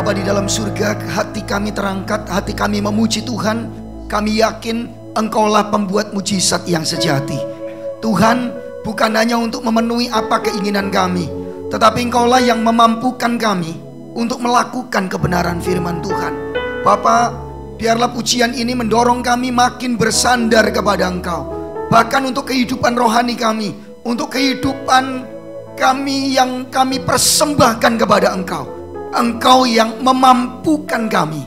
Bapa di dalam surga, hati kami terangkat, hati kami memuji Tuhan. Kami yakin Engkaulah pembuat mujizat yang sejati. Tuhan, bukan hanya untuk memenuhi apa keinginan kami, tetapi Engkaulah yang memampukan kami untuk melakukan kebenaran firman Tuhan. Bapa, biarlah pujian ini mendorong kami makin bersandar kepada Engkau. Bahkan untuk kehidupan rohani kami, untuk kehidupan kami yang kami persembahkan kepada Engkau. Engkau yang memampukan kami,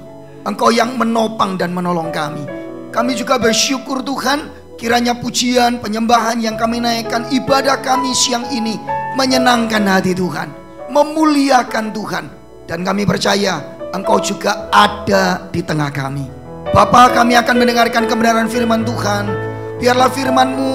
Engkau yang menopang dan menolong kami. Kami juga bersyukur Tuhan, kiranya pujian, penyembahan yang kami naikkan, ibadah kami siang ini menyenangkan hati Tuhan, memuliakan Tuhan. Dan kami percaya Engkau juga ada di tengah kami. Bapa, kami akan mendengarkan kebenaran firman Tuhan. Biarlah firman-Mu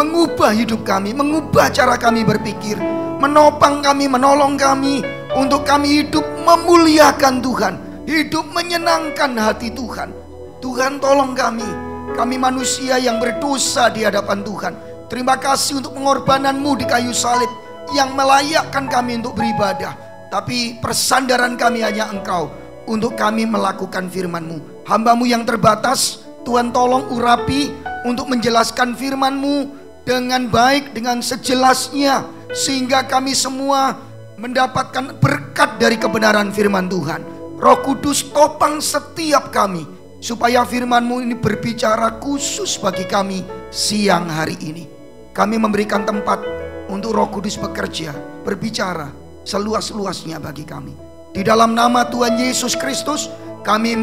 mengubah hidup kami, mengubah cara kami berpikir, menopang kami, menolong kami, untuk kami hidup memuliakan Tuhan, hidup menyenangkan hati Tuhan. Tuhan, tolong kami manusia yang berdosa di hadapan Tuhan. Terima kasih untuk pengorbanan-Mu di kayu salib yang melayakkan kami untuk beribadah. Tapi persandaran kami hanya Engkau untuk kami melakukan firman-Mu. Hamba-Mu yang terbatas, Tuhan tolong urapi untuk menjelaskan firman-Mu dengan baik, dengan sejelasnya, sehingga kami semua mendapatkan berkat dari kebenaran firman Tuhan. Roh Kudus, topang setiap kami, supaya firman-Mu ini berbicara khusus bagi kami siang hari ini. Kami memberikan tempat untuk Roh Kudus bekerja, berbicara seluas-luasnya bagi kami. Di dalam nama Tuhan Yesus Kristus, kami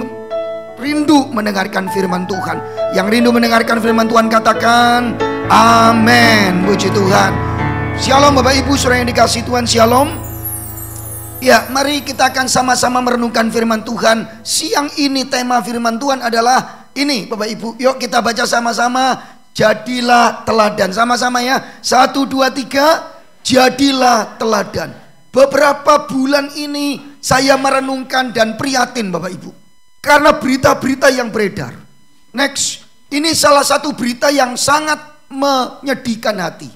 rindu mendengarkan firman Tuhan. Yang rindu mendengarkan firman Tuhan katakan amin. Puji Tuhan. Shalom Bapak Ibu saudara yang dikasihi Tuhan, shalom. Ya, mari kita akan sama-sama merenungkan firman Tuhan. Siang ini tema firman Tuhan adalah ini Bapak Ibu. Yuk kita baca sama-sama. Jadilah teladan. Sama-sama ya. 1, 2, 3. Jadilah teladan. Beberapa bulan ini saya merenungkan dan prihatin Bapak Ibu, karena berita-berita yang beredar. Next, ini salah satu berita yang sangat menyedihkan hati.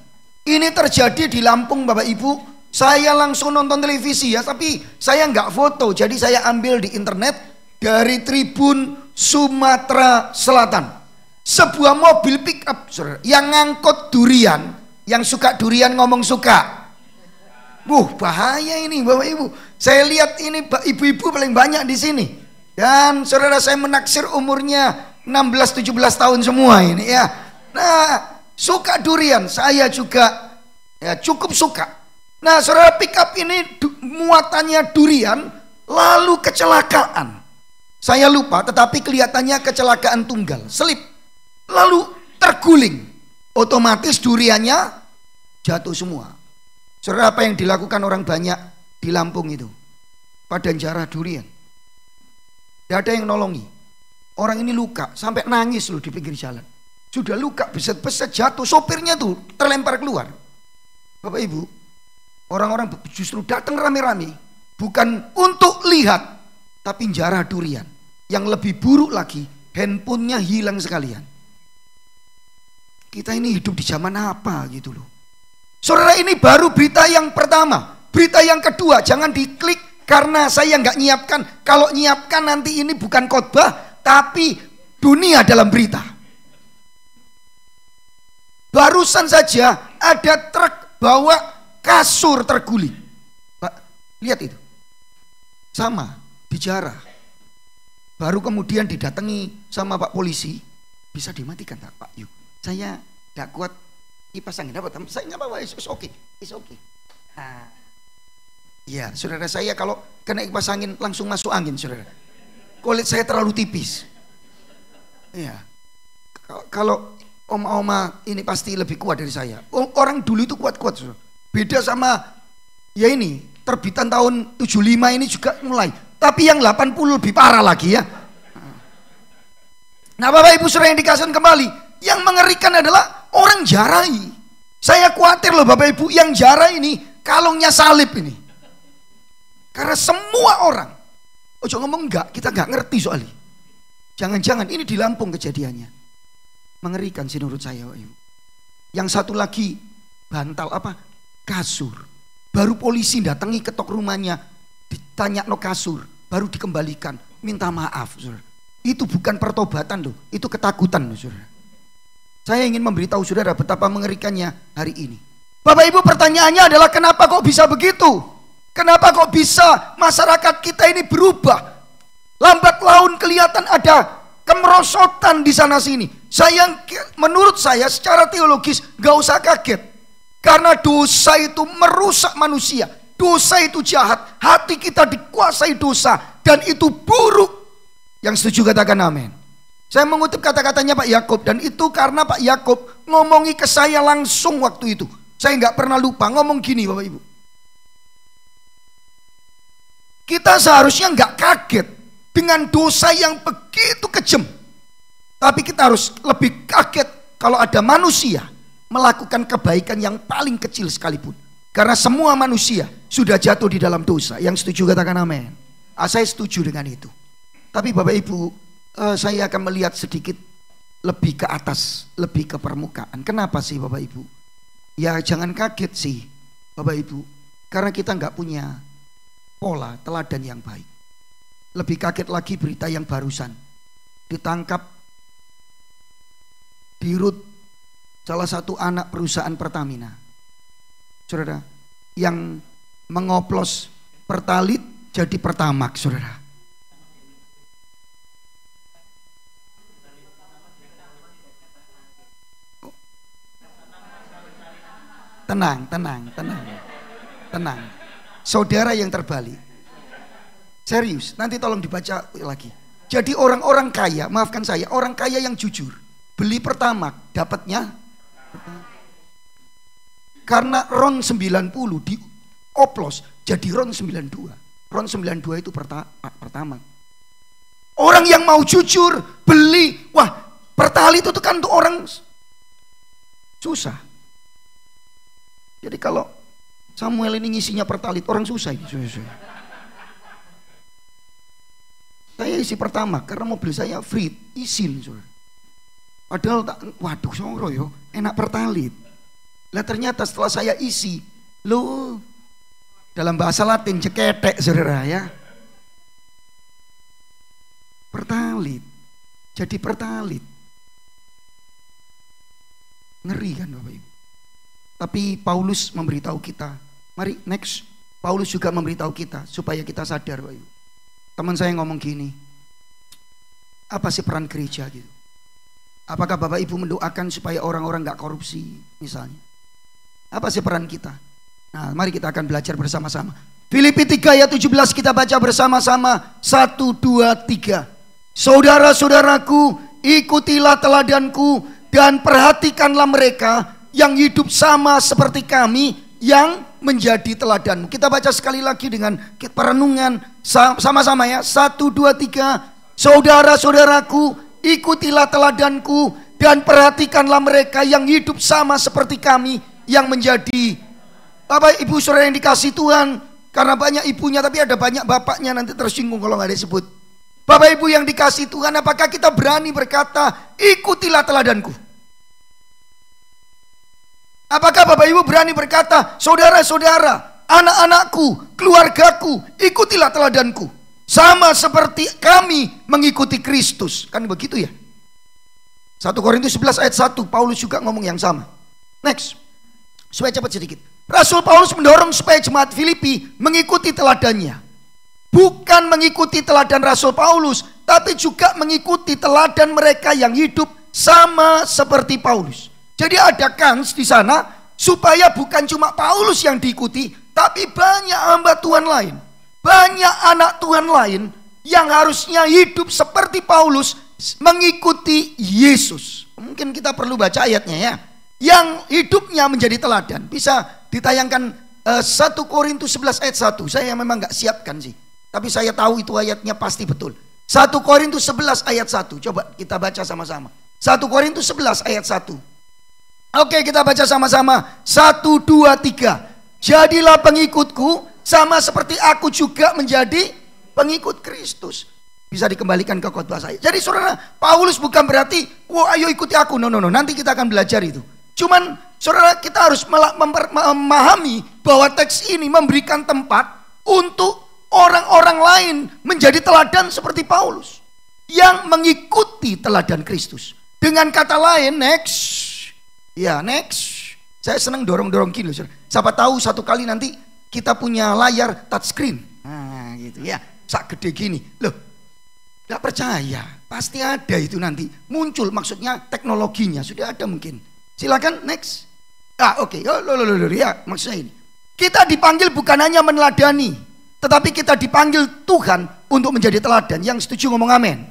Ini terjadi di Lampung Bapak Ibu. Saya langsung nonton televisi ya, tapi saya nggak foto, jadi saya ambil di internet dari Tribun Sumatera Selatan. Sebuah mobil pick up yang ngangkut durian, yang suka durian ngomong suka. Bahaya ini Bapak Ibu. Saya lihat ini ibu-ibu paling banyak di sini. Dan saudara, saya menaksir umurnya 16-17 tahun semua ini ya. Nah, suka durian, saya juga ya cukup suka. Nah saudara, pick up ini muatannya durian, lalu kecelakaan. Saya lupa, tetapi kelihatannya kecelakaan tunggal, selip, lalu terguling. Otomatis duriannya jatuh semua. Saudara, apa yang dilakukan orang banyak di Lampung itu? Pada jarah durian, tidak ada yang nolongi. Orang ini luka, sampai nangis loh di pinggir jalan. Sudah luka, beset-beset jatuh, sopirnya tuh terlempar keluar. Bapak Ibu, orang-orang justru datang rame-rame, bukan untuk lihat, tapi jarah durian. Yang lebih buruk lagi, handphonenya hilang sekalian. Kita ini hidup di zaman apa gitu loh. Saudara, ini baru berita yang pertama. Berita yang kedua, jangan diklik karena saya nggak nyiapkan. Kalau nyiapkan nanti ini bukan khotbah, tapi dunia dalam berita. Barusan saja ada truk bawa kasur terguling. Pak, lihat itu. Sama, bicara. Baru kemudian didatangi sama Pak polisi. Bisa dimatikan tak Pak? Yuk, saya tidak kuat kipas angin. Saya nggak apa-apa, it's okay. It's okay. Nah, ya, saudara, saya kalau kena kipas angin langsung masuk angin, saudara. Kulit saya terlalu tipis. Ya, kalau oma-oma ini pasti lebih kuat dari saya. Orang dulu itu kuat-kuat, saudara. Beda sama ya ini, terbitan tahun 75 ini juga mulai. Tapi yang 80 lebih parah lagi ya. Nah Bapak Ibu saudara yang dikasihi kembali, yang mengerikan adalah orang jarai. Saya khawatir loh Bapak Ibu, yang jarai ini kalungnya salib ini. Karena semua orang, ojo ngomong enggak, kita enggak ngerti soalnya. Jangan-jangan ini di Lampung kejadiannya. Mengerikan sih menurut saya Bapak Ibu. Yang satu lagi bantal kasur. Baru polisi datangi ketok rumahnya, ditanya no kasur. baru dikembalikan. Minta maaf, saudara. Itu bukan pertobatan loh, itu ketakutan loh, saudara. Saya ingin memberitahu saudara betapa mengerikannya hari ini. Bapak Ibu, pertanyaannya adalah kenapa kok bisa begitu? Kenapa kok bisa masyarakat kita ini berubah? Lambat laun kelihatan ada kemerosotan di sana sini. Menurut saya secara teologis gak usah kaget. Karena dosa itu merusak manusia. Dosa itu jahat. Hati kita dikuasai dosa. Dan itu buruk. Yang setuju katakan amin. Saya mengutip kata-katanya Pak Yakub. Dan itu karena Pak Yakub ngomongi ke saya langsung waktu itu. Saya gak pernah lupa ngomong gini Bapak Ibu. Kita seharusnya gak kaget dengan dosa yang begitu kejam. Tapi kita harus lebih kaget kalau ada manusia melakukan kebaikan yang paling kecil sekalipun. Karena semua manusia sudah jatuh di dalam dosa. Yang setuju katakan amin. Saya setuju dengan itu. Tapi Bapak Ibu, saya akan melihat sedikit lebih ke atas, lebih ke permukaan. Kenapa sih Bapak Ibu? Ya jangan kaget sih Bapak Ibu. Karena kita nggak punya pola teladan yang baik. Lebih kaget lagi berita yang barusan. Ditangkap Dirut, salah satu anak perusahaan Pertamina, saudara, yang mengoplos Pertalit jadi Pertamax, saudara. Tenang. Saudara yang terbalik. Serius, nanti tolong dibaca lagi. Jadi orang-orang kaya, maafkan saya, orang kaya yang jujur beli Pertamax dapatnya karena RON 90 dioplos jadi RON 92. RON 92 itu Pertamax. Orang yang mau jujur beli, wah Pertalit itu kan untuk orang susah. Jadi kalau Samuel ini ngisinya Pertalit, orang susah. Saya isi Pertamax karena mobil saya free, isin. Padahal waduh soro yo, enak Pertalit. Lah ternyata setelah saya isi, lo dalam bahasa Latin ceketek saudara ya. Pertalit, jadi Pertalit. Ngeri kan Bapak Ibu. Tapi Paulus memberitahu kita, mari next. Paulus juga memberitahu kita supaya kita sadar Bapak Ibu. Teman saya ngomong gini, apa sih peran gereja gitu? Apakah Bapak Ibu mendoakan supaya orang-orang gak korupsi misalnya? Apa sih peran kita? Nah mari kita akan belajar bersama-sama. Filipi 3 ayat 17 kita baca bersama-sama. 1, 2, 3. Saudara-saudaraku, ikutilah teladanku dan perhatikanlah mereka yang hidup sama seperti kami yang menjadi teladanmu. Kita baca sekali lagi dengan perenungan sama-sama ya. 1, 2, 3. Saudara-saudaraku, ikutilah teladanku dan perhatikanlah mereka yang hidup sama seperti kami yang menjadi. Bapak Ibu saudara yang dikasih Tuhan, karena banyak ibunya tapi ada banyak bapaknya, nanti tersinggung kalau nggak disebut. Bapak Ibu yang dikasih Tuhan, apakah kita berani berkata ikutilah teladanku? Apakah Bapak Ibu berani berkata saudara-saudara, anak-anakku, keluargaku, ikutilah teladanku sama seperti kami mengikuti Kristus. Kan begitu ya. 1 Korintus 11 ayat 1 Paulus juga ngomong yang sama. Next, supaya cepat sedikit. Rasul Paulus mendorong supaya jemaat Filipi mengikuti teladannya. Bukan mengikuti teladan Rasul Paulus, tapi juga mengikuti teladan mereka yang hidup sama seperti Paulus. Jadi ada kans di sana supaya bukan cuma Paulus yang diikuti, tapi banyak hamba Tuhan lain. Banyak anak Tuhan lain yang harusnya hidup seperti Paulus mengikuti Yesus. Mungkin kita perlu baca ayatnya ya. Yang hidupnya menjadi teladan. Bisa ditayangkan 1 Korintus 11 ayat 1. Saya memang gak siapkan sih. Tapi saya tahu itu ayatnya pasti betul. 1 Korintus 11 ayat 1. Coba kita baca sama-sama. 1 Korintus 11 ayat 1. Oke, kita baca sama-sama. 1, 2, 3. Jadilah pengikutku sama seperti aku juga menjadi pengikut Kristus. Bisa dikembalikan ke khotbah saya. Jadi saudara, Paulus bukan berarti, wah ayo ikuti aku. No. Nanti kita akan belajar itu. Cuman saudara, kita harus memahami bahwa teks ini memberikan tempat untuk orang-orang lain menjadi teladan seperti Paulus yang mengikuti teladan Kristus. Dengan kata lain, next. Ya, next. Saya senang dorong-dorong gini loh. Siapa tahu satu kali nanti kita punya layar touchscreen. Nah, gitu ya. Sak gede gini. Loh, gak percaya. Pasti ada itu nanti. Muncul, maksudnya teknologinya sudah ada mungkin. Silakan, next. Oke. Ya, maksudnya ini. Kita dipanggil bukan hanya meneladani, tetapi kita dipanggil Tuhan untuk menjadi teladan. Yang setuju ngomong amin.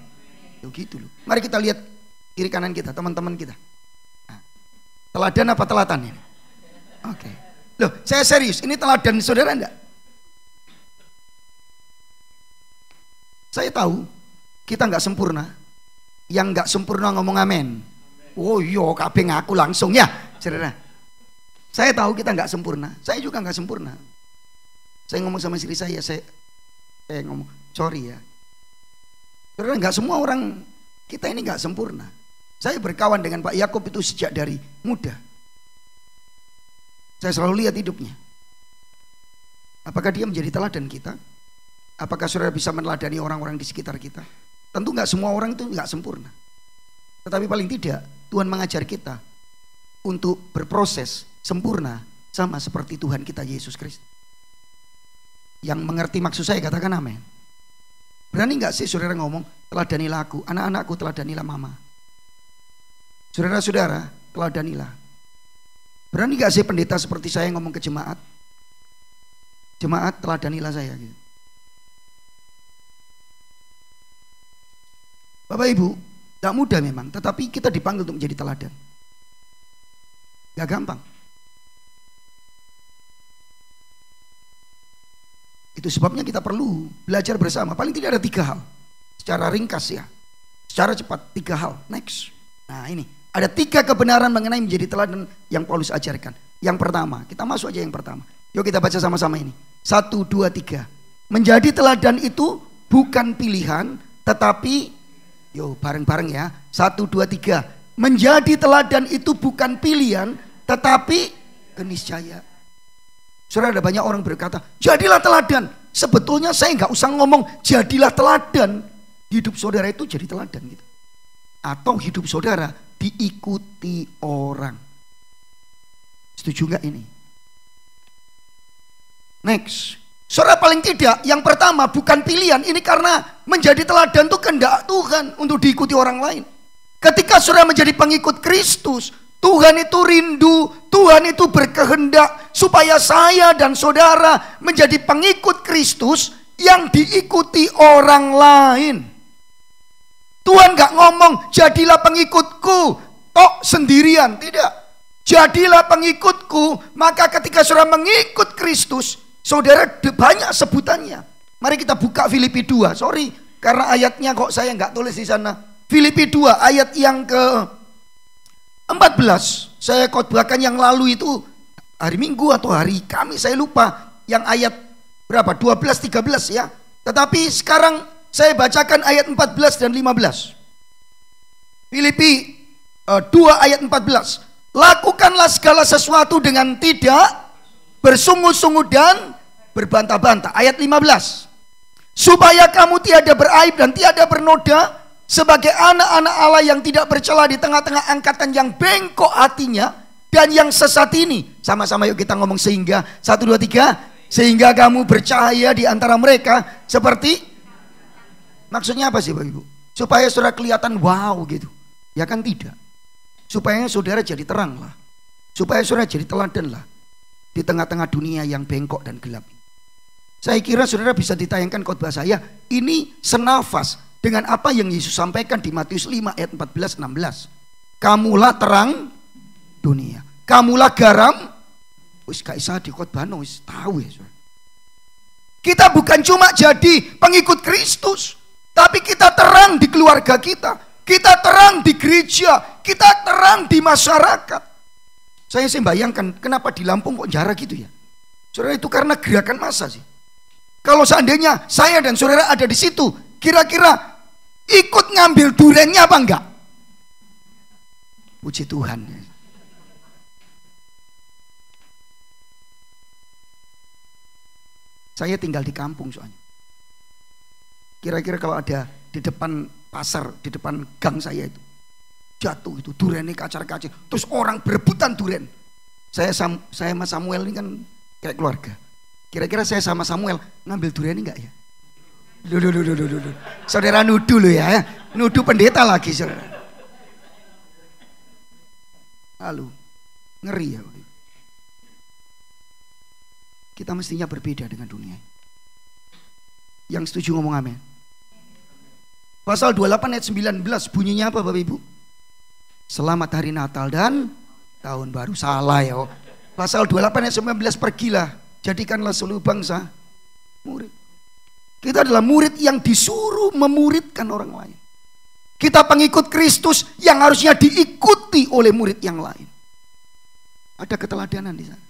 Gitu loh. Mari kita lihat kiri kanan kita, teman-teman kita. Nah, teladan apa telatan ini? Oke. Loh, saya serius. Ini teladan saudara enggak? Saya tahu kita enggak sempurna. Yang enggak sempurna ngomong amin. Oh iya, kabeh ngaku langsung ya, saudara. Saya tahu kita enggak sempurna. Saya juga enggak sempurna. Saya ngomong sama istri saya ngomong, sorry ya. Saudara, enggak semua orang kita ini enggak sempurna. Saya berkawan dengan Pak Yakub itu sejak dari muda. Saya selalu lihat hidupnya. Apakah dia menjadi teladan kita? Apakah saudara bisa meneladani orang-orang di sekitar kita? Tentu enggak semua orang itu enggak sempurna. Tetapi paling tidak Tuhan mengajar kita untuk berproses sempurna sama seperti Tuhan kita Yesus Kristus. Yang mengerti maksud saya katakan amin. Berani nggak sih saudara ngomong, teladanilah aku, anak-anakku teladanilah mama. Saudara-saudara, teladanilah. Berani nggak sih pendeta seperti saya ngomong ke jemaat? Jemaat teladanilah saya gitu. Bapak Ibu, gak mudah memang, tetapi kita dipanggil untuk menjadi teladan. Gak gampang. Itu sebabnya kita perlu belajar bersama. Paling tidak ada 3 hal. Secara ringkas ya. Secara cepat 3 hal. Next. Nah ini. Ada 3 kebenaran mengenai menjadi teladan yang Paulus ajarkan. Yang pertama. Kita masuk aja yang pertama. Yuk kita baca sama-sama ini. 1, 2, 3. Menjadi teladan itu bukan pilihan. Tetapi. Yuk bareng-bareng ya. 1, 2, 3. Menjadi teladan itu bukan pilihan. Tetapi keniscayaan. Saudara, ada banyak orang berkata, jadilah teladan. Sebetulnya saya nggak usah ngomong jadilah teladan. Hidup saudara itu jadi teladan gitu. Atau hidup saudara diikuti orang. Setuju nggak ini? Next. Saudara, paling tidak yang pertama bukan pilihan. Ini karena menjadi teladan itu kehendak Tuhan untuk diikuti orang lain. Ketika saudara menjadi pengikut Kristus, Tuhan itu rindu, Tuhan itu berkehendak supaya saya dan saudara menjadi pengikut Kristus yang diikuti orang lain. Tuhan gak ngomong jadilah pengikutku tok sendirian, tidak. Jadilah pengikutku, maka ketika saudara mengikut Kristus, saudara banyak sebutannya. Mari kita buka Filipi 2. Sorry, karena ayatnya kok saya gak tulis di sana. Filipi 2 ayat yang ke 14, saya khotbahkan yang lalu itu hari Minggu atau hari Kamis, saya lupa. Yang ayat berapa? 12, 13 ya. Tetapi sekarang saya bacakan ayat 14 dan 15. Filipi 2 ayat 14. Lakukanlah segala sesuatu dengan tidak bersungut-sungut dan berbantah-bantah. Ayat 15. Supaya kamu tiada beraib dan tiada bernoda, sebagai anak-anak Allah yang tidak bercela di tengah-tengah angkatan yang bengkok hatinya dan yang sesat ini. Sama-sama yuk kita ngomong sehingga. 1, 2, 3. Sehingga kamu bercahaya di antara mereka seperti. Maksudnya apa sih Bapak Ibu? Supaya saudara kelihatan wow gitu. Ya kan tidak. Supaya saudara jadi terang lah. Supaya saudara jadi teladan lah. Di tengah-tengah dunia yang bengkok dan gelap. Saya kira saudara bisa ditayangkan khotbah saya. Ini senafas dengan apa yang Yesus sampaikan di Matius 5 ayat 14-16. Kamulah terang dunia. Kamulah garam. Wis gak isa dikhotbahno, wis tahu ya. Kita bukan cuma jadi pengikut Kristus, tapi kita terang di keluarga kita. Kita terang di gereja. Kita terang di masyarakat. Saya bayangkan kenapa di Lampung kok jarak gitu ya. Saudara, itu karena gerakan massa sih. Kalau seandainya saya dan saudara ada di situ, kira-kira ikut ngambil durennya apa enggak? Puji Tuhan. Saya tinggal di kampung soalnya. Kira-kira kalau ada di depan pasar, di depan gang saya itu, jatuh itu duriannya kacar-kacir, terus orang berebutan durian. Saya sama Samuel ini kan kayak keluarga. Kira-kira saya sama Samuel ngambil durian ini enggak ya? Duh. Saudara nuduh loh ya. Nuduh pendeta lagi, saudara. Lalu ngeri ya. Kita mestinya berbeda dengan dunia. Yang setuju ngomong amin. Pasal 28 ayat 19 bunyinya apa Bapak Ibu? Selamat hari Natal dan tahun baru. Salah ya. Pasal 28 ayat 19, pergilah, jadikanlah seluruh bangsa murid. Kita adalah murid yang disuruh memuridkan orang lain. Kita pengikut Kristus yang harusnya diikuti oleh murid yang lain. Ada keteladanan di sana.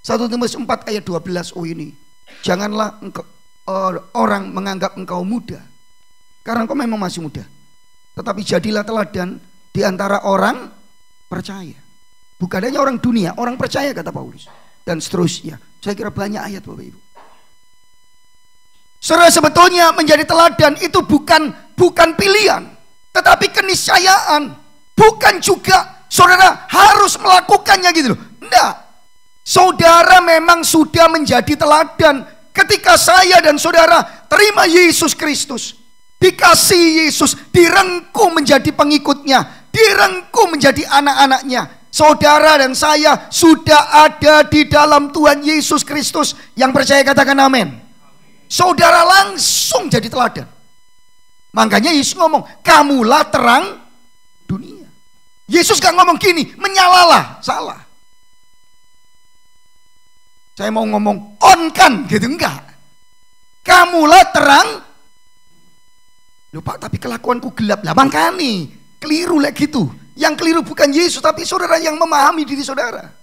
1 Timotius 4 ayat 12. Oh ini, janganlah orang menganggap engkau muda, karena engkau memang masih muda. Tetapi jadilah teladan di antara orang percaya. Bukan hanya orang dunia, orang percaya, kata Paulus. Dan seterusnya. Saya kira banyak ayat Bapak Ibu. Saudara, sebetulnya menjadi teladan itu bukan pilihan, tetapi keniscayaan. Bukan juga saudara harus melakukannya gitu loh. Enggak. Saudara memang sudah menjadi teladan ketika saya dan saudara terima Yesus Kristus. Dikasih Yesus, direngkuh menjadi pengikutnya, direngkuh menjadi anak-anaknya. Saudara dan saya sudah ada di dalam Tuhan Yesus Kristus. Yang percaya katakan amin. Saudara langsung jadi teladan. Makanya Yesus ngomong, kamulah terang dunia. Yesus gak ngomong gini, menyalalah, salah. Saya mau ngomong on kan gitu, enggak. Kamulah terang. Loh Pak, tapi kelakuanku gelap lah. Makanya keliru lah gitu. Yang keliru bukan Yesus, tapi saudara yang memahami diri saudara.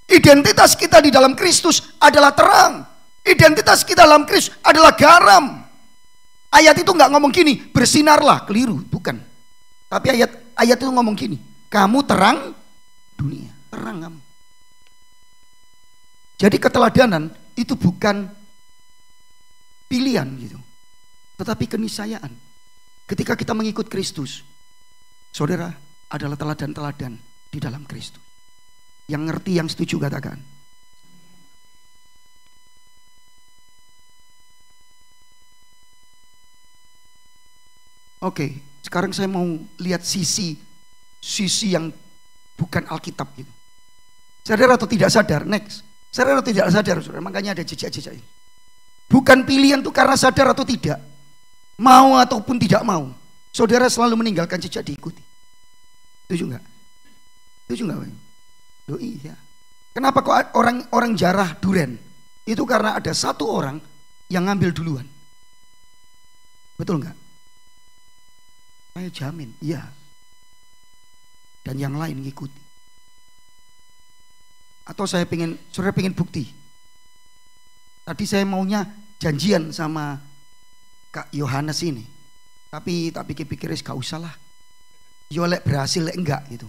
Identitas kita di dalam Kristus adalah terang. Identitas kita dalam Kristus adalah garam. Ayat itu nggak ngomong gini, bersinarlah, keliru, bukan. Tapi ayat itu ngomong gini, kamu terang dunia, terang kamu. Jadi keteladanan itu bukan pilihan gitu, tetapi keniscayaan. Ketika kita mengikut Kristus, saudara adalah teladan-teladan di dalam Kristus. Yang ngerti, yang setuju katakan. Oke, sekarang saya mau lihat sisi yang bukan Alkitab gitu. Sadar atau tidak sadar? Next. Sadar atau tidak sadar, saudara? Makanya ada jejak-jejak ini. Bukan pilihan itu karena sadar atau tidak, mau ataupun tidak mau, saudara selalu meninggalkan jejak diikuti. Setuju nggak? Setuju nggak? Oh iya. Kenapa kok orang jarah duren? Itu karena ada satu orang yang ngambil duluan. Betul nggak? Saya jamin, iya. Dan yang lain ngikuti. Atau saudara pengen bukti. Tadi saya maunya janjian sama Kak Yohanes ini. Tapi tak pikir-pikir gak usah lah. Yo lek berhasil lek enggak gitu.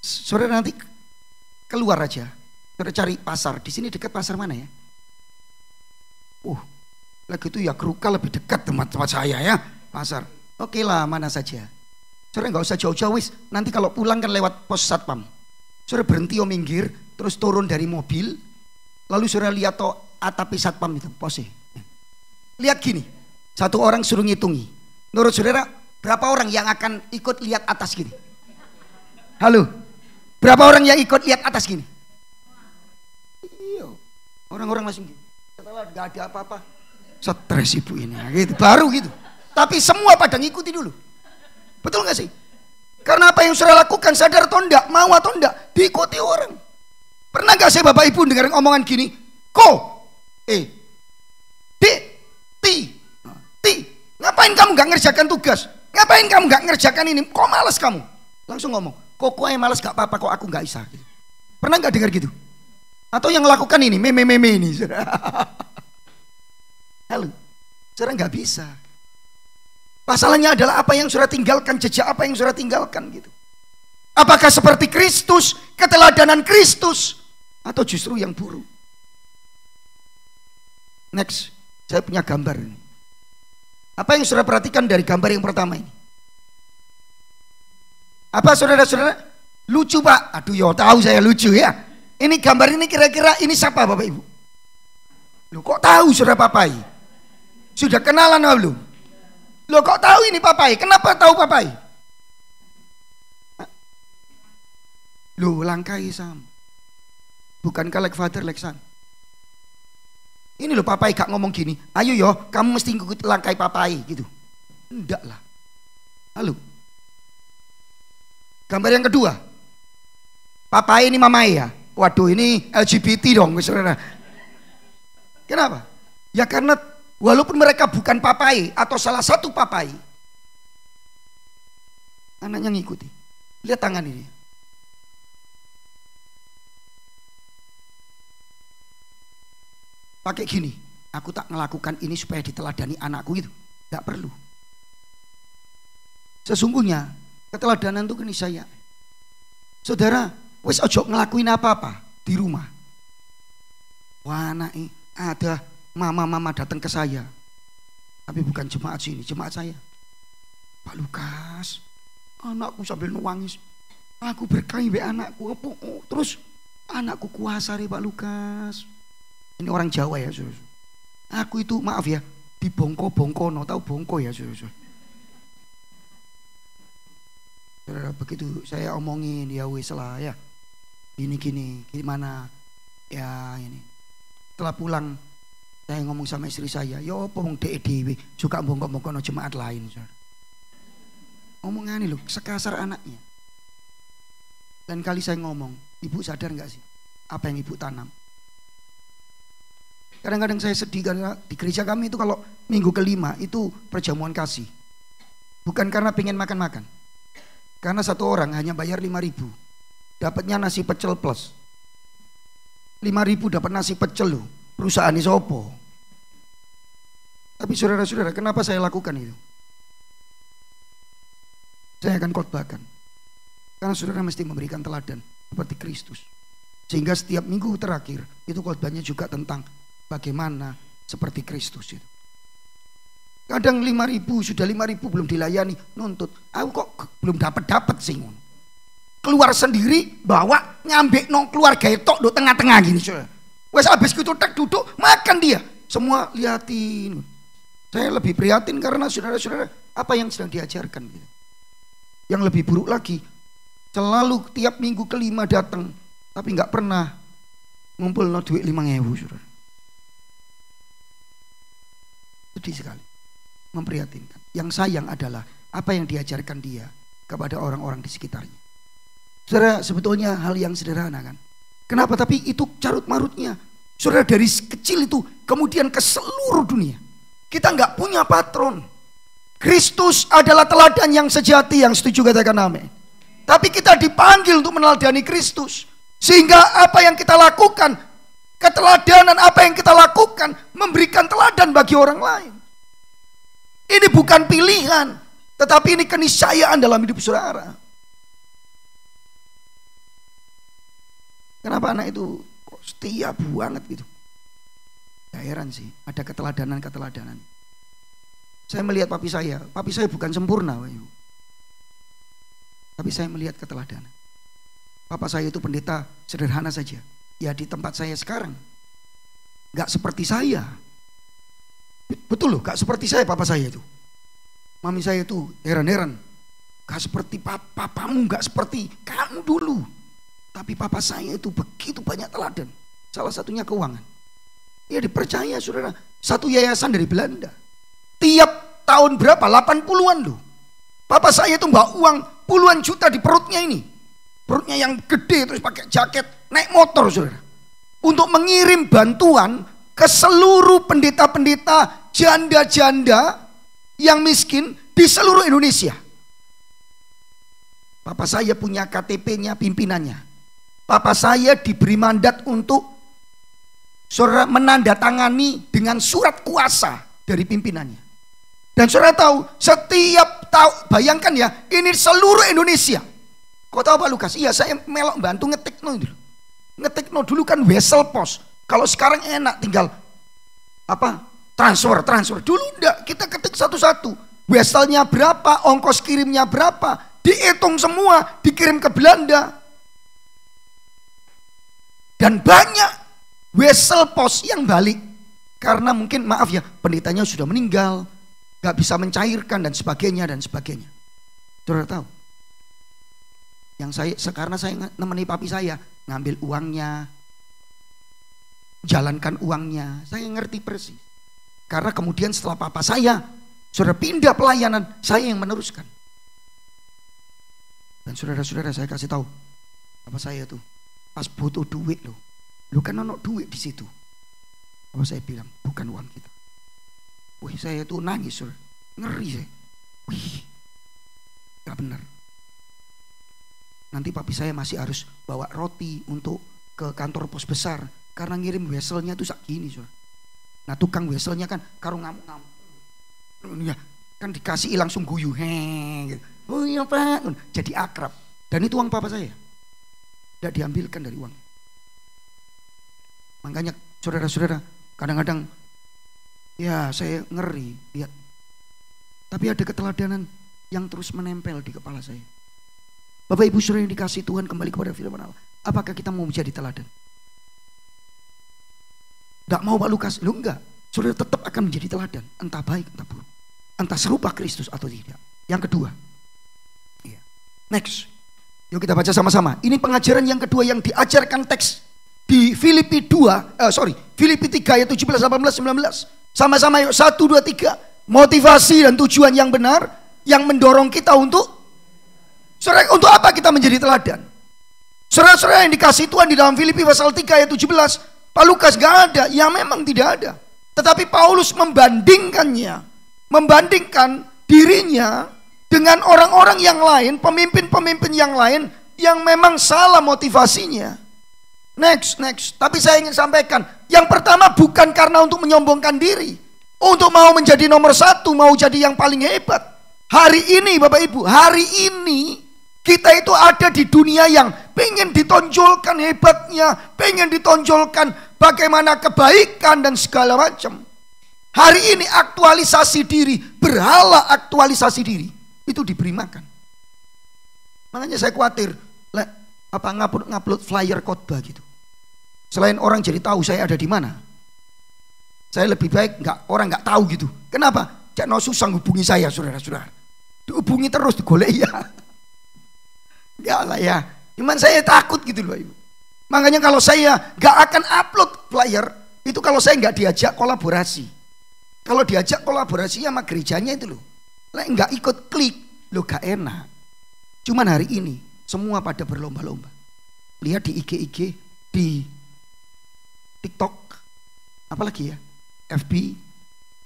Saudara nanti keluar aja. Saudara cari pasar. Di sini dekat pasar mana ya? Lagi itu ya Kruka lebih dekat tempat saya ya. Pasar. Oke lah, mana saja. Saudara nggak usah jauh-jauh wis. Nanti kalau pulang kan lewat pos satpam. Saudara berhenti minggir, terus turun dari mobil, lalu saudara lihat atapi satpam itu posnya. Lihat gini, satu orang suruh ngitungi. Menurut saudara berapa orang yang akan ikut lihat atas gini? Halo, berapa orang yang ikut lihat atas gini? Iya, orang-orang langsung gini. Setelah nggak ada apa-apa, stres ibu ini, gitu. Baru gitu. Tapi semua pada ngikuti dulu. Betul gak sih? Karena apa yang saudara lakukan, sadar atau enggak, mau atau enggak, diikuti orang. Pernah gak saya Bapak Ibu dengar omongan gini? Ti, ngapain kamu gak ngerjakan tugas? Ngapain kamu gak ngerjakan ini? Kok malas kamu? Langsung ngomong, kok yang malas gak apa-apa, kok aku gak bisa. Pernah gak dengar gitu? Atau yang lakukan ini, meme ini. Halo, saudara gak bisa. Masalahnya adalah apa yang saudara tinggalkan, jejak apa yang saudara tinggalkan gitu. Apakah seperti Kristus, keteladanan Kristus, atau justru yang buruk? Next, Saya punya gambar ini. Apa yang saudara perhatikan dari gambar yang pertama ini? Apa saudara-saudara? Lucu Pak. Aduh ya tahu saya lucu ya. Ini gambar ini kira-kira ini siapa Bapak Ibu? Loh kok tahu saudara Papai? Sudah kenalan belum? Loh kok tahu ini Papai? Kenapa tahu Papai? Loh langkai sama. Bukankah like father like son? Ini loh Papai gak ngomong gini, ayo yo kamu mesti ngikut langkai Papai gitu. Enggak lah. Halo. Gambar yang kedua. Papai ini mamai ya. Waduh ini LGBT dong saudara. Kenapa? Ya karena walaupun mereka bukan papai atau salah satu papai, anaknya ngikuti. Lihat tangan ini. Pakai gini, aku tak melakukan ini supaya diteladani anakku gitu. Gak perlu. Sesungguhnya keteladanan itu keniscayaan. Saudara, wis ojo ngelakuin apa-apa di rumah. Wah anak ini ada mama-mama datang ke saya, tapi bukan jemaat sini, jemaat saya. Pak Lukas, anakku sambil nangis. Aku berkahi be anakku. Terus anakku kuasa Pak Lukas. Ini orang Jawa ya, saudara. Aku itu maaf ya, di bongko-bongkono, tahu bongko ya, saudara. Saudara, begitu saya omongin ya wis lah ya. Gini gimana ya ini. Setelah pulang saya ngomong sama istri saya, yo apa wong dewe juga bongko-bongkono jemaat lain, saudara. Omongan ini loh, sekasar anaknya. Dan kali saya ngomong, ibu sadar nggak sih apa yang ibu tanam? Kadang-kadang saya sedih karena di gereja kami itu kalau minggu kelima itu perjamuan kasih. Bukan karena pengen makan-makan. Karena satu orang hanya bayar 5.000. Dapatnya nasi pecel plus. 5.000 dapat nasi pecel loh. Perusahaan ini sopo. Tapi saudara-saudara, kenapa saya lakukan itu? Saya akan khotbahkan. Karena saudara mesti memberikan teladan seperti Kristus. Sehingga setiap minggu terakhir itu khotbahnya juga tentang bagaimana seperti Kristus itu. Kadang 5.000 sudah 5.000 belum dilayani, nuntut. Aku kok belum dapat sih. Keluar sendiri bawa ngambek nong keluarga itu do tengah-tengah gini. Wes habis gitu tek duduk makan dia. Semua liatin. Saya lebih prihatin karena saudara-saudara apa yang sedang diajarkan gitu. Yang lebih buruk lagi, selalu tiap minggu kelima datang tapi nggak pernah ngumpul no duit 5.000 saudara. Sedih sekali, memprihatinkan. Yang sayang adalah apa yang diajarkan dia kepada orang-orang di sekitarnya. Saudara, sebetulnya hal yang sederhana kan. Kenapa? Tapi itu carut marutnya. Saudara, dari kecil itu kemudian ke seluruh dunia. Kita nggak punya patron. Kristus adalah teladan yang sejati, yang setuju katakan amin. Tapi kita dipanggil untuk meneladani Kristus. Sehingga apa yang kita lakukan, keteladanan apa yang kita lakukan, memberikan teladan bagi orang lain. Ini bukan pilihan, tetapi ini keniscayaan dalam hidup saudara. Kenapa anak itu kok setia banget gitu? Ya heran sih, ada keteladanan. Saya melihat papi saya bukan sempurna, tapi saya melihat keteladanan. Papa saya itu pendeta sederhana saja. Ya di tempat saya sekarang gak seperti saya. Betul loh, gak seperti saya papa saya itu. Mami saya itu heran-heran. Gak seperti papamu, gak seperti kamu dulu. Tapi papa saya itu begitu banyak teladan. Salah satunya keuangan. Dia dipercaya saudara, satu yayasan dari Belanda. Tiap tahun berapa? 80-an loh. Papa saya itu bawa uang puluhan juta di perutnya ini. Perutnya yang gede terus pakai jaket, naik motor saudara. Untuk mengirim bantuan ke seluruh pendeta-pendeta, janda-janda yang miskin di seluruh Indonesia. Papa saya punya KTP-nya pimpinannya. Papa saya diberi mandat untuk saudara menandatangani dengan surat kuasa dari pimpinannya. Dan saudara tahu, setiap tahun, bayangkan ya, ini seluruh Indonesia. Kau tahu Pak Lukas? Iya, saya melok bantu ngetikno dulu. Ngetikno dulu kan wesel pos. Kalau sekarang enak tinggal apa? transfer. Dulu enggak, kita ketik satu-satu. Weselnya berapa, ongkos kirimnya berapa, dihitung semua, dikirim ke Belanda. Dan banyak wesel pos yang balik. Karena mungkin maaf ya, pendetanya sudah meninggal, gak bisa mencairkan dan sebagainya. Saudara tahu? Karena saya nemeni papi saya, ngambil uangnya, jalankan uangnya, saya ngerti persis. Karena kemudian setelah papa saya sudah pindah pelayanan, saya yang meneruskan. Dan saudara-saudara, saya kasih tahu, papa saya tuh pas butuh duit loh, lu kan ono duit di situ. Papa saya bilang, bukan uang kita. Wih, saya tuh nangis, saudara. Ngeri saya. Wih, gak benar. Nanti papi saya masih harus bawa roti untuk ke kantor pos besar. Karena ngirim weselnya tuh sak gini, saudara. Nah tukang weselnya kan karo ngamuk-ngamuk. Ya, kan dikasih langsung guyu. Gitu. Oh iya Pak. Jadi akrab. Dan itu uang papa saya. Tidak diambilkan dari uang. Makanya saudara-saudara, kadang-kadang ya saya ngeri lihat. Tapi ada keteladanan yang terus menempel di kepala saya. Bapak Ibu saudara yang dikasih Tuhan, kembali kepada firman Allah. Apakah kita mau menjadi teladan? Tidak mau Pak Lukas? Lu enggak. Saudara tetap akan menjadi teladan. Entah baik, entah buruk. Entah serupa Kristus atau tidak. Yang kedua. Next. Yuk kita baca sama-sama. Ini pengajaran yang kedua yang diajarkan teks di Filipi 3 ayat 17, 18, 19. Sama-sama yuk. 1, 2, 3. Motivasi dan tujuan yang benar yang mendorong kita untuk saudara, untuk apa kita menjadi teladan? Saudara-saudara yang dikasih Tuhan di dalam Filipi pasal 3 ayat 17, Pak Lukas gak ada, ya memang tidak ada. Tetapi Paulus membandingkan dirinya dengan orang-orang yang lain, pemimpin-pemimpin yang lain yang memang salah motivasinya. Next. Tapi saya ingin sampaikan, yang pertama bukan karena untuk menyombongkan diri, untuk mau menjadi nomor satu, mau jadi yang paling hebat. Hari ini Bapak Ibu, hari ini kita itu ada di dunia yang pengen ditonjolkan hebatnya, pengen ditonjolkan bagaimana kebaikan dan segala macam. Hari ini aktualisasi diri, berhala aktualisasi diri, itu diberi makan. Makanya saya khawatir, ngupload flyer khotbah gitu. Selain orang jadi tahu saya ada di mana, saya lebih baik orang nggak tahu gitu. Kenapa? Jangan susah hubungi saya, saudara-saudara. Dihubungi terus, digolek ya. Enggak lah ya, cuman saya takut gitu loh Ibu. Makanya kalau saya gak akan upload flyer, itu kalau saya gak diajak kolaborasi. Kalau diajak kolaborasi sama gerejanya itu loh, gak ikut klik, loh gak enak. Cuman hari ini semua pada berlomba-lomba. Lihat di IG, di TikTok, apalagi ya, FB,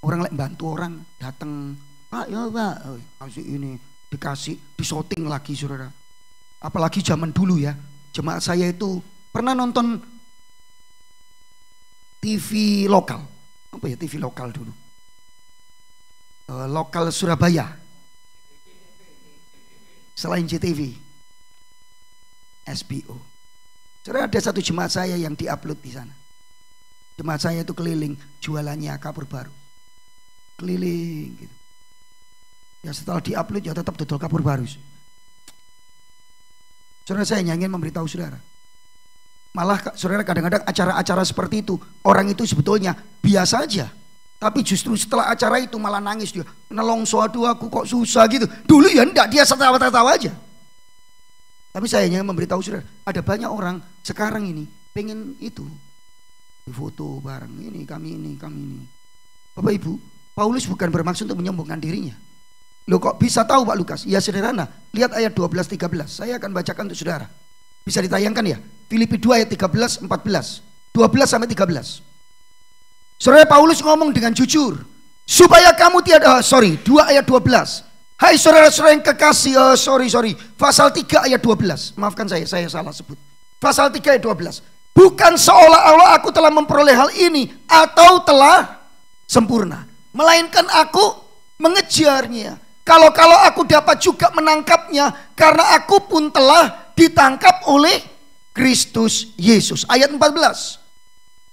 orang bantu orang datang, Pak ya Pak, kasih ini, dikasih, disorting lagi saudara. Apalagi zaman dulu ya, jemaat saya itu pernah nonton TV lokal. Apa ya TV lokal dulu? Lokal Surabaya. Selain JTV, SBO. Saudara, ada satu jemaat saya yang diupload di sana. Jemaat saya itu keliling jualannya kapur baru. Keliling gitu. Ya setelah diupload ya tetap dodol kapur baru. Saudara, saya ingin memberitahu saudara. Malah saudara kadang-kadang acara-acara seperti itu, orang itu sebetulnya biasa aja. Tapi justru setelah acara itu malah nangis dia. Nelongso, aduh aku kok susah gitu. Dulu ya enggak, dia tertawa-tertawa aja. Tapi saya ingin memberitahu saudara, ada banyak orang sekarang ini pengen itu. Foto bareng, ini kami ini. Bapak Ibu, Paulus bukan bermaksud untuk menyombongkan dirinya. Loh kok bisa tahu Pak Lukas? Ya sederhana, lihat ayat 12-13. Saya akan bacakan untuk saudara. Bisa ditayangkan ya? Filipi 2 ayat 13-14. 12-13. Saudara, Paulus ngomong dengan jujur. Supaya kamu 2 ayat 12. Hai saudara-saudara yang kekasih, Pasal 3 ayat 12. Maafkan saya salah sebut. Pasal 3 ayat 12. Bukan seolah-olah aku telah memperoleh hal ini atau telah sempurna, melainkan aku mengejarnya. Kalau aku dapat juga menangkapnya, karena aku pun telah ditangkap oleh Kristus Yesus. Ayat 14.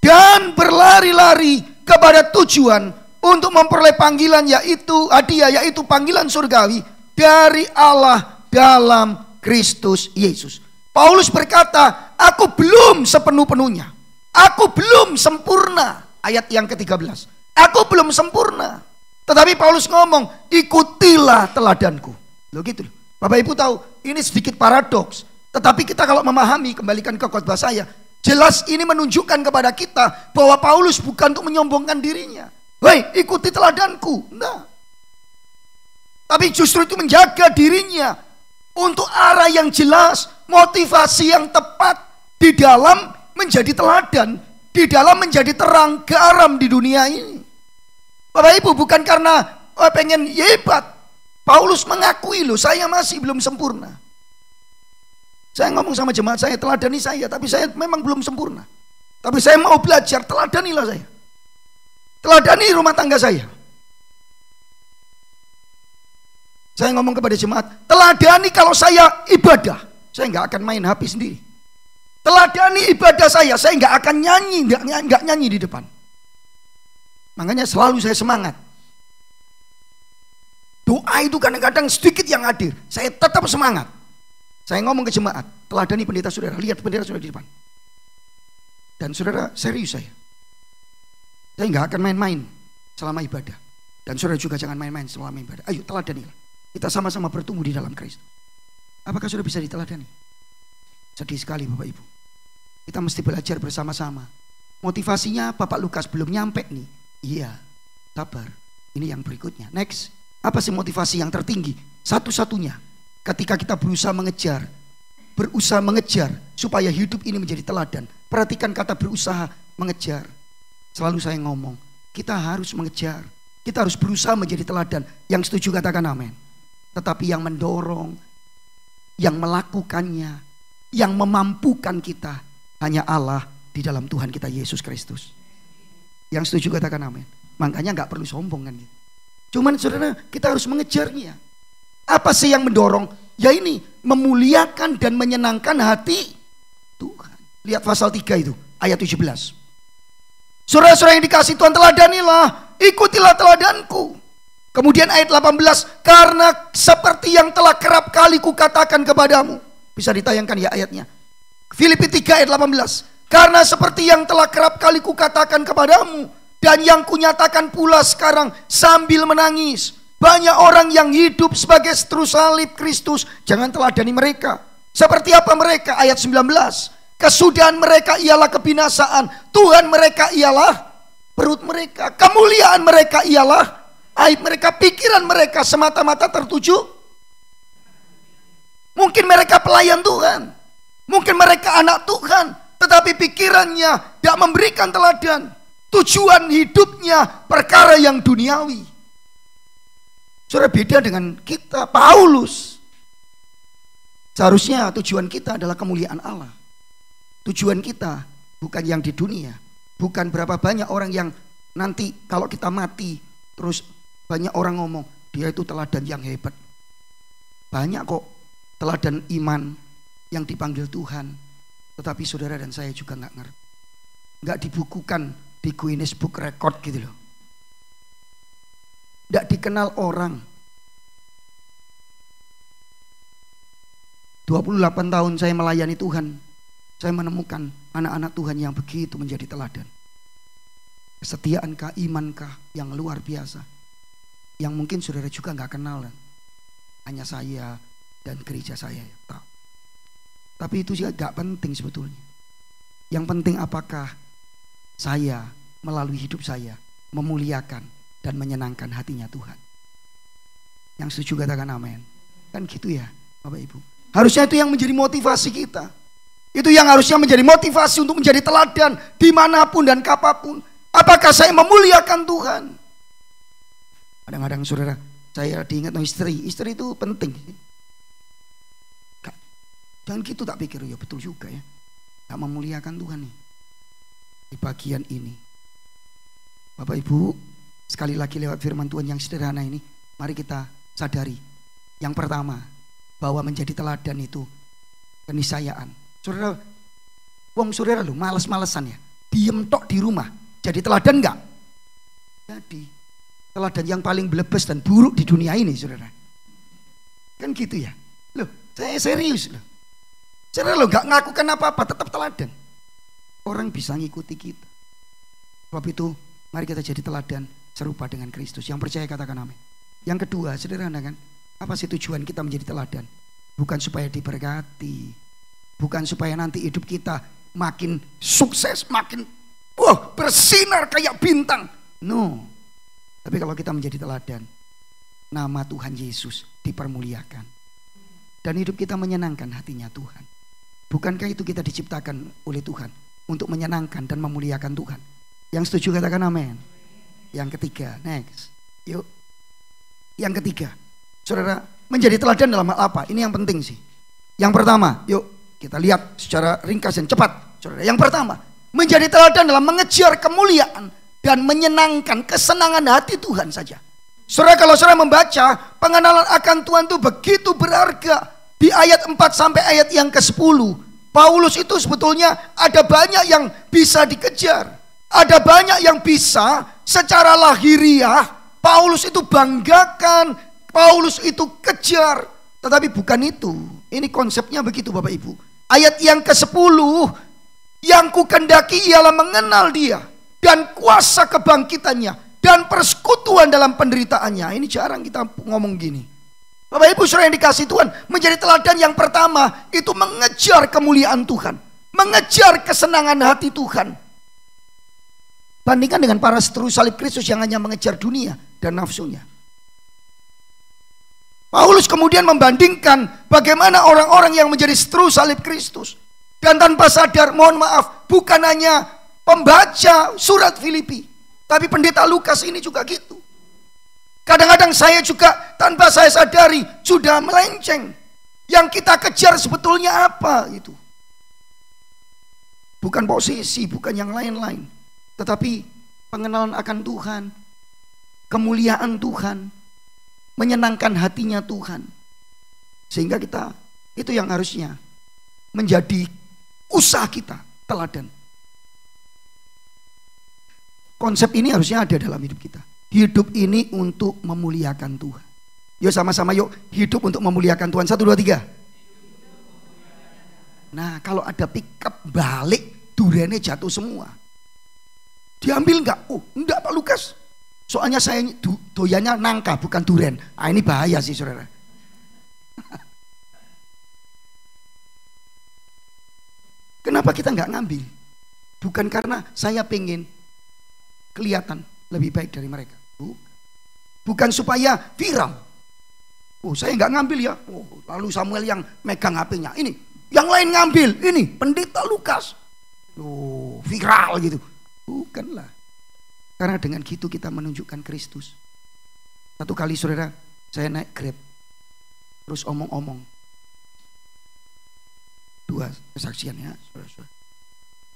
Dan berlari-lari kepada tujuan untuk memperoleh panggilan, yaitu hadiah, yaitu panggilan surgawi dari Allah dalam Kristus Yesus. Paulus berkata, aku belum sepenuh-penuhnya, aku belum sempurna. Ayat yang ke-13, aku belum sempurna. Tetapi Paulus ngomong, ikutilah teladanku. Loh gitu loh. Bapak Ibu tahu, ini sedikit paradoks. Tetapi kita kalau memahami, kembalikan ke khotbah saya, jelas ini menunjukkan kepada kita bahwa Paulus bukan untuk menyombongkan dirinya. Hei, ikuti teladanku. Nah, tapi justru itu menjaga dirinya untuk arah yang jelas, motivasi yang tepat di dalam menjadi teladan, di dalam menjadi terang garam di dunia ini. Bapak Ibu, bukan karena pengen hebat. Paulus mengakui loh, saya masih belum sempurna. Saya ngomong sama jemaat saya, teladani saya, tapi saya memang belum sempurna. Tapi saya mau belajar, teladanilah saya. Teladani rumah tangga saya. Saya ngomong kepada jemaat, teladani kalau saya ibadah, saya nggak akan main HP sendiri. Teladani ibadah saya nggak akan nyanyi, nggak nyanyi di depan. Makanya selalu saya semangat. Doa itu kadang-kadang sedikit yang hadir, saya tetap semangat. Saya ngomong ke jemaat, teladani pendeta saudara, lihat pendeta saudara di depan. Dan saudara serius saya nggak akan main-main selama ibadah. Dan saudara juga jangan main-main selama ibadah. Ayo teladanilah, kita sama-sama bertumbuh di dalam Kristus. Apakah saudara bisa diteladani? Sedih sekali Bapak Ibu, kita mesti belajar bersama-sama. Motivasinya Bapak Lukas belum nyampe nih. Iya, sabar, ini yang berikutnya. Next, apa sih motivasi yang tertinggi? Satu-satunya ketika kita berusaha mengejar supaya hidup ini menjadi teladan. Perhatikan kata berusaha mengejar. Selalu saya ngomong, kita harus mengejar, kita harus berusaha menjadi teladan. Yang setuju katakan amin. Tetapi yang mendorong, yang melakukannya, yang memampukan kita hanya Allah di dalam Tuhan kita Yesus Kristus. Yang setuju katakan amin. Makanya gak perlu sombong kan gitu. Cuman saudara, kita harus mengejarnya. Apa sih yang mendorong? Ya ini, memuliakan dan menyenangkan hati Tuhan. Lihat pasal 3 itu, ayat 17. Saudara-saudara yang dikasih Tuhan, teladanilah, ikutilah teladanku. Kemudian ayat 18, karena seperti yang telah kerap kali kukatakan kepadamu. Bisa ditayangkan ya ayatnya. Filipi 3 ayat 18. Karena seperti yang telah kerap kali kukatakan kepadamu, dan yang kunyatakan pula sekarang sambil menangis. Banyak orang yang hidup sebagai seteru salib Kristus. Jangan teladani mereka. Seperti apa mereka? Ayat 19. Kesudahan mereka ialah kebinasaan. Tuhan mereka ialah perut mereka. Kemuliaan mereka ialah aib mereka. Pikiran mereka semata-mata tertuju. Mungkin mereka pelayan Tuhan, mungkin mereka anak Tuhan, tetapi pikirannya tidak memberikan teladan. Tujuan hidupnya perkara yang duniawi. Saudara, beda dengan kita, Paulus. Seharusnya tujuan kita adalah kemuliaan Allah. Tujuan kita bukan yang di dunia. Bukan berapa banyak orang yang nanti kalau kita mati, terus banyak orang ngomong, dia itu teladan yang hebat. Banyak kok teladan iman yang dipanggil Tuhan, tetapi saudara dan saya juga nggak ngerti, nggak dibukukan di Guinness Book Record gitu loh, nggak dikenal orang. 28 tahun saya melayani Tuhan, saya menemukan anak-anak Tuhan yang begitu menjadi teladan. Kesetiaankah, imankah yang luar biasa, yang mungkin saudara juga nggak kenal, hanya saya dan gereja saya tahu. Tapi itu juga gak penting sebetulnya. Yang penting apakah saya melalui hidup saya memuliakan dan menyenangkan hatinya Tuhan. Yang setuju katakan amin. Kan gitu ya Bapak Ibu. Harusnya itu yang menjadi motivasi kita. Itu yang harusnya menjadi motivasi untuk menjadi teladan dimanapun dan kapanpun. Apakah saya memuliakan Tuhan? Kadang-kadang saudara, saya diingat istri itu penting. Jangan gitu tak pikir, ya betul juga ya. Gak memuliakan Tuhan nih di bagian ini. Bapak Ibu, sekali lagi lewat firman Tuhan yang sederhana ini, mari kita sadari. Yang pertama, bahwa menjadi teladan itu keniscayaan. Saudara, saudara lu males-malesan ya, diem tok di rumah, jadi teladan enggak? Jadi teladan yang paling belebes dan buruk di dunia ini, saudara. Kan gitu ya. Loh, saya serius loh. Saudara loh, gak ngakukan apa-apa, tetap teladan. Orang bisa ngikuti kita. Sebab itu, mari kita jadi teladan serupa dengan Kristus. Yang percaya katakan amin. Yang kedua, sederhana kan, apa sih tujuan kita menjadi teladan? Bukan supaya diberkati, bukan supaya nanti hidup kita makin sukses, makin bersinar kayak bintang. No. Tapi kalau kita menjadi teladan, nama Tuhan Yesus dipermuliakan. Dan hidup kita menyenangkan hatinya Tuhan. Bukankah itu kita diciptakan oleh Tuhan untuk menyenangkan dan memuliakan Tuhan? Yang setuju katakan amin. Yang ketiga, next. Yuk. Yang ketiga, saudara, menjadi teladan dalam hal apa? Ini yang penting sih. Yang pertama, yuk kita lihat secara ringkas dan cepat. Saudara, yang pertama, menjadi teladan dalam mengejar kemuliaan dan menyenangkan kesenangan hati Tuhan saja. Saudara, kalau saudara membaca pengenalan akan Tuhan itu begitu berharga. Di ayat 4 sampai ayat yang ke-10, Paulus itu sebetulnya ada banyak yang bisa dikejar. Ada banyak yang bisa secara lahiriah Paulus itu banggakan, Paulus itu kejar. Tetapi bukan itu. Ini konsepnya begitu Bapak Ibu. Ayat yang ke-10, yang kukendaki ialah mengenal dia dan kuasa kebangkitannya dan persekutuan dalam penderitaannya. Ini jarang kita ngomong gini. Bapak Ibu saudara yang dikasih Tuhan, menjadi teladan yang pertama itu mengejar kemuliaan Tuhan, mengejar kesenangan hati Tuhan. Bandingkan dengan para seteru salib Kristus yang hanya mengejar dunia dan nafsunya. Paulus kemudian membandingkan bagaimana orang-orang yang menjadi seteru salib Kristus. Dan tanpa sadar, mohon maaf, bukan hanya pembaca surat Filipi, tapi pendeta Lukas ini juga gitu. Kadang-kadang saya juga tanpa saya sadari sudah melenceng. Yang kita kejar sebetulnya apa itu? Bukan posisi, bukan yang lain-lain, tetapi pengenalan akan Tuhan, kemuliaan Tuhan, menyenangkan hatinya Tuhan. Sehingga kita, itu yang harusnya menjadi usaha kita, teladan. Konsep ini harusnya ada dalam hidup kita. Hidup ini untuk memuliakan Tuhan. Yuk sama-sama yuk, hidup untuk memuliakan Tuhan. 1, 2, 3. Nah, kalau ada pickup balik, duriannya jatuh semua. Diambil enggak? Oh, enggak Pak Lukas. Soalnya saya doyannya nangka bukan durian. Ah, ini bahaya sih saudara. Kenapa kita enggak ngambil? Bukan karena saya pengen kelihatan lebih baik dari mereka. Bukan supaya viral. Oh, saya enggak ngambil ya. Oh, lalu Samuel yang megang HP-nya. Ini, yang lain ngambil. Ini, pendeta Lukas. Oh, viral gitu. Bukanlah. Karena dengan gitu kita menunjukkan Kristus. Satu kali saudara, saya naik Grab. Terus omong-omong. 2 kesaksian ya, saudara-saudara.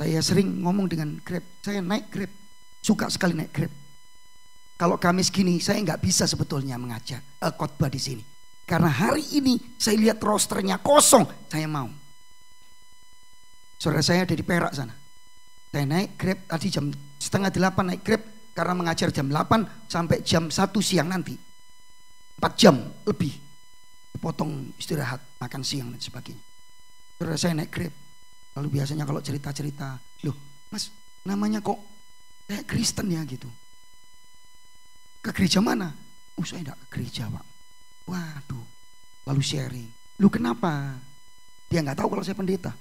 Saya sering ngomong dengan Grab. Saya naik Grab. Suka sekali naik Grab. Kalau Kamis gini, saya nggak bisa sebetulnya mengajar khotbah di sini. Karena hari ini saya lihat rosternya kosong. Saya mau. Saudara saya ada di Perak sana. Saya naik Grab tadi jam 7:30 naik Grab. Karena mengajar jam 8 sampai jam 1 siang nanti. 4 jam lebih. Potong istirahat, makan siang dan sebagainya. Saudara saya naik Grab. Lalu biasanya kalau cerita-cerita, loh Mas namanya kok kayak Kristen ya gitu. Ke gereja mana? Oh saya enggak ke gereja Pak. Waduh. Lalu sharing. Lu kenapa? Dia nggak tahu kalau saya pendeta.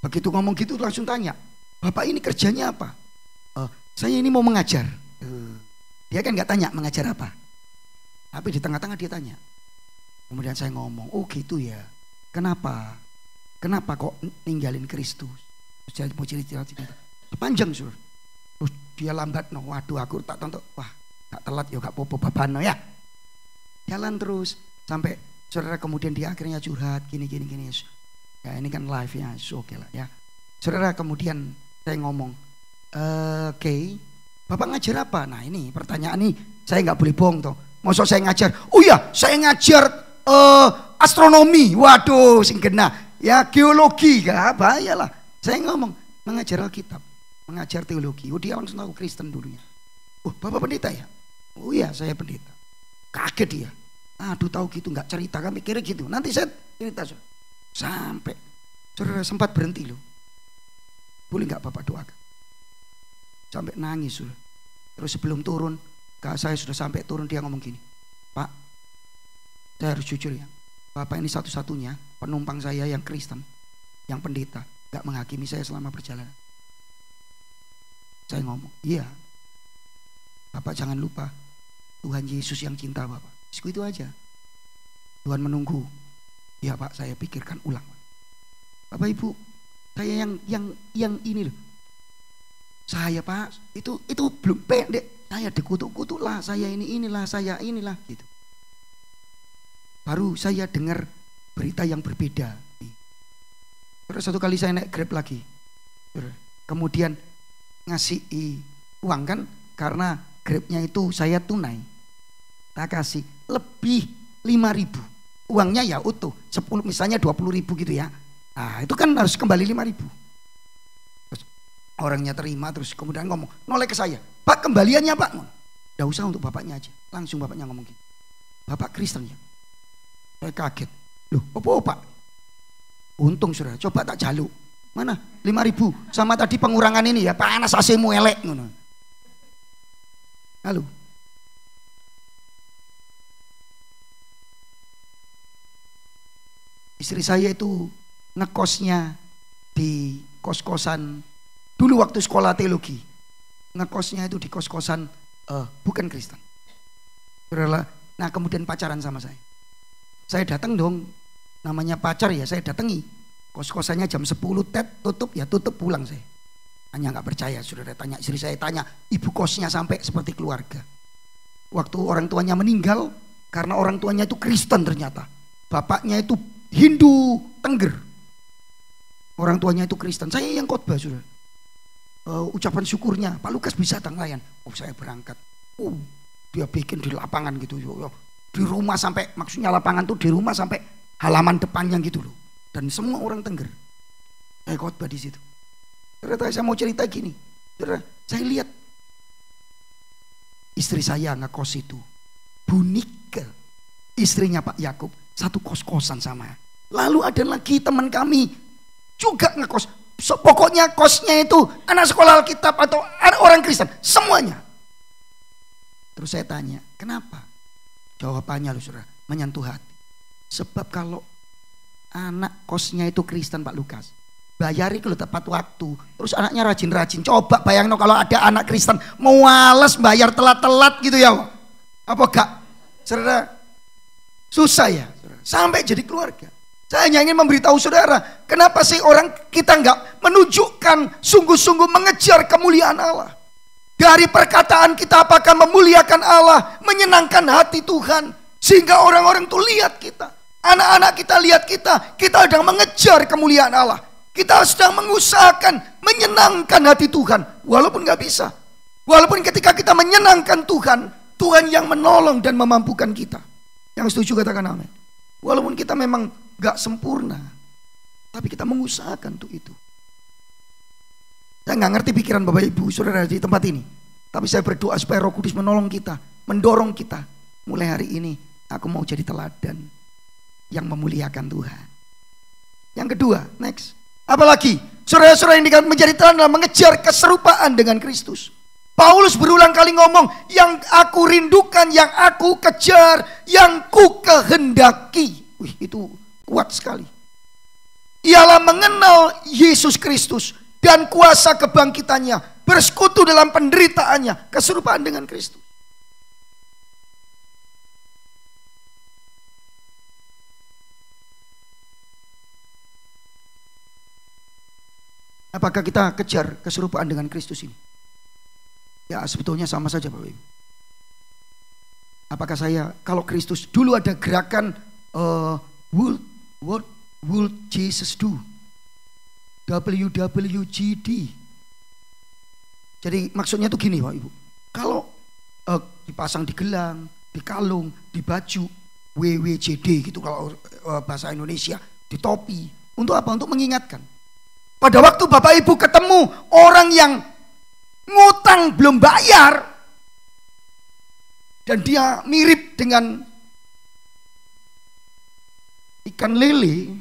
Begitu ngomong gitu langsung tanya. Bapak ini kerjanya apa? Saya ini mau mengajar. Dia kan nggak tanya mengajar apa. Tapi di tengah-tengah dia tanya. Kemudian saya ngomong, oh gitu ya. Kenapa? Kenapa kok ninggalin Kristus? Terus mau cerita. Panjang sur. Terus dia lambat no. Waduh aku tak tonton. Wah gak telat ya gak popo babano ya. Jalan terus sampai saudara kemudian dia akhirnya curhat gini. Ya ini kan live ya, oke lah ya. Saudara kemudian saya ngomong, oke, Bapak ngajar apa? Nah ini pertanyaan nih, saya nggak boleh bohong toh. Maksud saya ngajar? Oh iya, saya ngajar astronomi. Waduh, sing kena. Ya geologi, gak bahaya lah. Saya ngomong mengajar Alkitab, mengajar teologi. Oh dia langsung tahu Kristen dulunya. Oh Bapak pendeta ya? Oh iya saya pendeta. Kaget dia. Aduh tahu gitu nggak cerita, kami mikirnya gitu. Nanti saya cerita saudara. Sampai saudara sempat berhenti loh. Boleh nggak Bapak doakan? Sampai nangis saudara. Terus sebelum turun, saya sudah sampai turun, dia ngomong gini, Pak, saya harus jujur ya, Bapak ini satu-satunya penumpang saya yang Kristen, yang pendeta, gak menghakimi saya selama perjalanan. Saya ngomong, iya, Bapak jangan lupa Tuhan Yesus yang cinta Bapak. Itu aja. Tuhan menunggu. Ya Pak, saya pikirkan ulang. Bapak Ibu, saya yang ini loh. Saya Pak, itu belum pendek. Saya dikutuk-kutuk lah, saya inilah, saya inilah gitu. Baru saya dengar berita yang berbeda. Terus satu kali saya naik Grab lagi. Kemudian ngasih uang kan, karena Grabnya itu saya tunai. Tak kasih lebih 5.000. Uangnya ya utuh, 10 misalnya 20.000 gitu ya. Nah itu kan harus kembali 5.000. Terus orangnya terima, terus kemudian ngomong, noleh ke saya, Pak kembaliannya Pak. Gak usah untuk bapaknya aja. Langsung bapaknya ngomong gitu. Bapak Kristen ya. Saya kaget. Loh apa Pak? Untung saudara, coba tak jaluk. Mana 5.000 sama tadi pengurangan ini ya, panas AC-mu elek. Halo. Istri saya itu ngekosnya di kos-kosan. Dulu waktu sekolah teologi, ngekosnya itu di kos-kosan bukan Kristen. Nah kemudian pacaran sama saya. Saya datang dong, namanya pacar ya saya datangi. Kos-kosannya jam 10 tutup ya tutup, pulang saya. Hanya nggak percaya, saudara tanya istri saya, tanya ibu kosnya sampai seperti keluarga. Waktu orang tuanya meninggal, karena orang tuanya itu Kristen ternyata. Bapaknya itu Hindu Tengger. Orang tuanya itu Kristen. Saya yang khotbah saudara. Ucapan syukurnya, Pak Lukas bisa layan. Oh saya berangkat. Dia bikin di lapangan gitu. Di rumah sampai, maksudnya lapangan tuh di rumah sampai halaman depannya gitu loh. Dan semua orang Tengger. Saya khotbah di situ. Ternyata saya mau cerita gini. Saya lihat istri saya ngekos itu, Bu Nike, istrinya Pak Yakub, satu kos-kosan sama. Lalu ada lagi teman kami juga ngekos. Pokoknya kosnya itu anak sekolah Alkitab atau anak orang Kristen, semuanya. Terus saya tanya, kenapa? Jawabannya loh saudara, menyentuh hati. Sebab kalau anak kosnya itu Kristen Pak Lukas, bayari kalau tepat waktu, terus anaknya rajin-rajin. Coba bayangin kalau ada anak Kristen males bayar telat-telat gitu ya, apa gak? Saudara, susah ya, saudara. Sampai jadi keluarga. Saya hanya ingin memberitahu saudara, kenapa sih orang kita nggak menunjukkan sungguh-sungguh mengejar kemuliaan Allah. Dari perkataan kita apakah memuliakan Allah, menyenangkan hati Tuhan, sehingga orang-orang tuh lihat kita, anak-anak kita lihat kita sedang mengejar kemuliaan Allah. Kita sedang mengusahakan menyenangkan hati Tuhan, walaupun nggak bisa. Walaupun ketika kita menyenangkan Tuhan, Tuhan yang menolong dan memampukan kita. Yang setuju katakan amin. Walaupun kita memang gak sempurna, tapi kita mengusahakan untuk itu. Saya gak ngerti pikiran Bapak Ibu saudara di tempat ini, tapi saya berdoa supaya Roh Kudus menolong kita, mendorong kita. Mulai hari ini aku mau jadi teladan yang memuliakan Tuhan. Yang kedua, next. Apalagi saudara-saudara yang menjadi teladan dalam mengejar keserupaan dengan Kristus. Paulus berulang kali ngomong, yang aku rindukan, yang aku kejar, yang ku kehendaki. Wih, itu kuat sekali. Ialah mengenal Yesus Kristus dan kuasa kebangkitannya, bersekutu dalam penderitaannya, keserupaan dengan Kristus. Apakah kita kejar keserupaan dengan Kristus ini? Ya sebetulnya sama saja Bapak Ibu. Apakah saya, kalau Kristus dulu ada gerakan what would Jesus do? WWJD. Jadi maksudnya tuh gini Bapak Ibu. Kalau dipasang di gelang, di kalung, di baju, WWJD gitu kalau bahasa Indonesia, di topi. Untuk apa? Untuk mengingatkan. Pada waktu Bapak Ibu ketemu orang yang ngutang belum bayar, Dan dia mirip dengan ikan lele.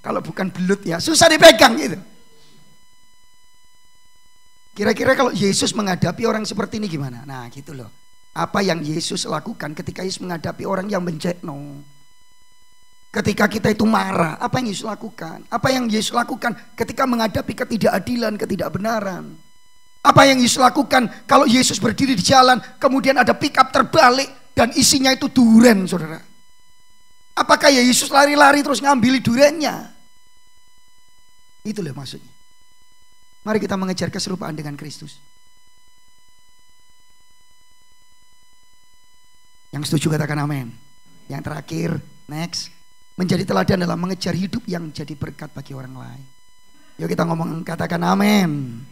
Kalau bukan belut ya susah dipegang gitu. Kira-kira kalau Yesus menghadapi orang seperti ini gimana? Nah gitu loh. Apa yang Yesus lakukan ketika Yesus menghadapi orang yang mencekno. Ketika kita itu marah, apa yang Yesus lakukan? Apa yang Yesus lakukan ketika menghadapi ketidakadilan, ketidakbenaran? Apa yang Yesus lakukan kalau Yesus berdiri di jalan, kemudian ada pick up terbalik dan isinya itu duren, saudara? Apakah ya Yesus lari-lari terus ngambil durennya? Itu loh maksudnya. Mari kita mengejar keserupaan dengan Kristus. Yang setuju katakan amin. Yang terakhir, next. Menjadi teladan dalam mengejar hidup yang jadi berkat bagi orang lain. Yuk kita ngomong, katakan amin.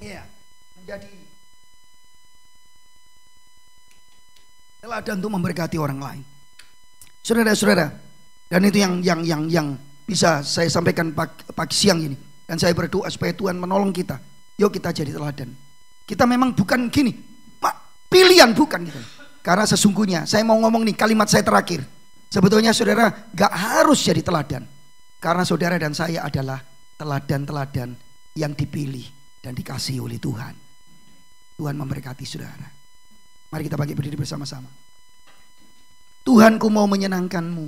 Iya, menjadi teladan untuk memberkati orang lain. Saudara-saudara, dan itu yang bisa saya sampaikan pagi siang ini. Dan saya berdoa supaya Tuhan menolong kita. Yuk kita jadi teladan. Kita memang bukan gini, pilihan bukan gitu. Karena sesungguhnya saya mau ngomong nih kalimat saya terakhir. Sebetulnya saudara gak harus jadi teladan. Karena saudara dan saya adalah teladan-teladan yang dipilih dan dikasihi oleh Tuhan. Tuhan memberkati saudara. Mari kita bangkit berdiri bersama-sama. Tuhanku mau menyenangkanmu.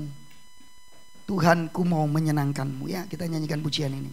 Tuhanku mau menyenangkanmu. Ya kita nyanyikan pujian ini.